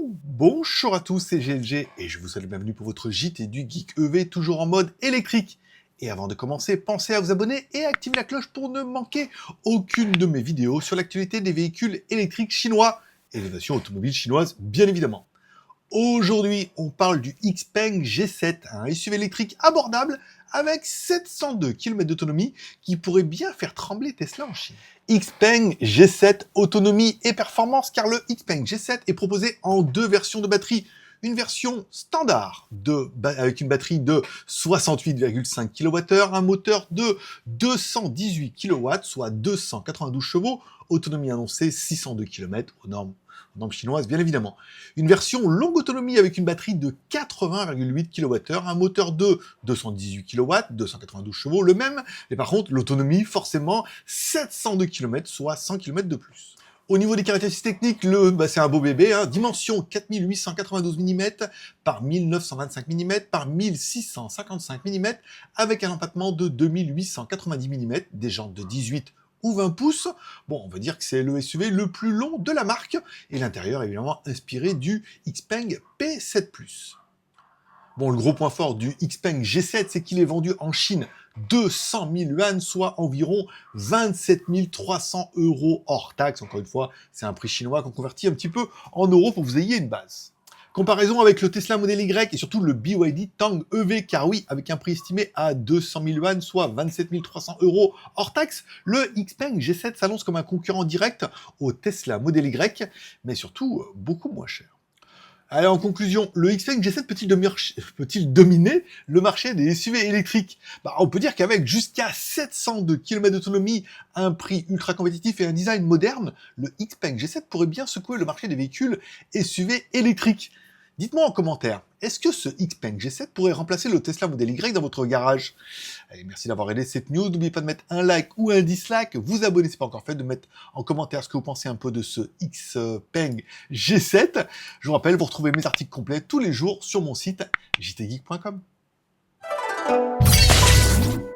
Bonjour à tous, c'est GLG et je vous souhaite la bienvenue pour votre JT du Geek EV, toujours en mode électrique. Et avant de commencer, pensez à vous abonner et à activer la cloche pour ne manquer aucune de mes vidéos sur l'actualité des véhicules électriques chinois et des nations automobiles chinoises, bien évidemment. Aujourd'hui, on parle du XPeng G7, un SUV électrique abordable avec 702 km d'autonomie qui pourrait bien faire trembler Tesla en Chine. XPeng G7 autonomie et performance, car le XPeng G7 est proposé en deux versions de batterie. Une version standard avec une batterie de 68,5 kWh, un moteur de 218 kW, soit 292 chevaux, autonomie annoncée 602 km aux normes chinoises bien évidemment. Une version longue autonomie avec une batterie de 80,8 kWh, un moteur de 218 kW, 292 chevaux, le même, mais par contre l'autonomie forcément 702 km, soit 100 km de plus. Au niveau des caractéristiques techniques, c'est un beau bébé, dimension 4892 mm par 1925 mm par 1655 mm, avec un empattement de 2890 mm, des jantes de 18 ou 20 pouces. Bon, on va dire que c'est le SUV le plus long de la marque, et l'intérieur est évidemment inspiré du XPeng P7+. Bon, le gros point fort du XPeng G7, c'est qu'il est vendu en Chine 200 000 yuan, soit environ 27 300 € hors taxe. Encore une fois, c'est un prix chinois qu'on convertit un petit peu en euros pour que vous ayez une base. Comparaison avec le Tesla Model Y et surtout le BYD Tang EV, car oui, avec un prix estimé à 200 000 yuan, soit 27 300 € hors taxe, le XPeng G7 s'annonce comme un concurrent direct au Tesla Model Y, mais surtout beaucoup moins cher. Allez, en conclusion, le XPeng G7 peut-il dominer le marché des SUV électriques? On peut dire qu'avec jusqu'à 702 km d'autonomie, un prix ultra compétitif et un design moderne, le XPeng G7 pourrait bien secouer le marché des véhicules SUV électriques. Dites-moi en commentaire, est-ce que ce XPeng G7 pourrait remplacer le Tesla Model Y dans votre garage? Allez, merci d'avoir aidé cette news, n'oubliez pas de mettre un like ou un dislike, vous abonner si ce n'est pas encore fait, de mettre en commentaire ce que vous pensez un peu de ce XPeng G7. Je vous rappelle, vous retrouvez mes articles complets tous les jours sur mon site jtgeek.com.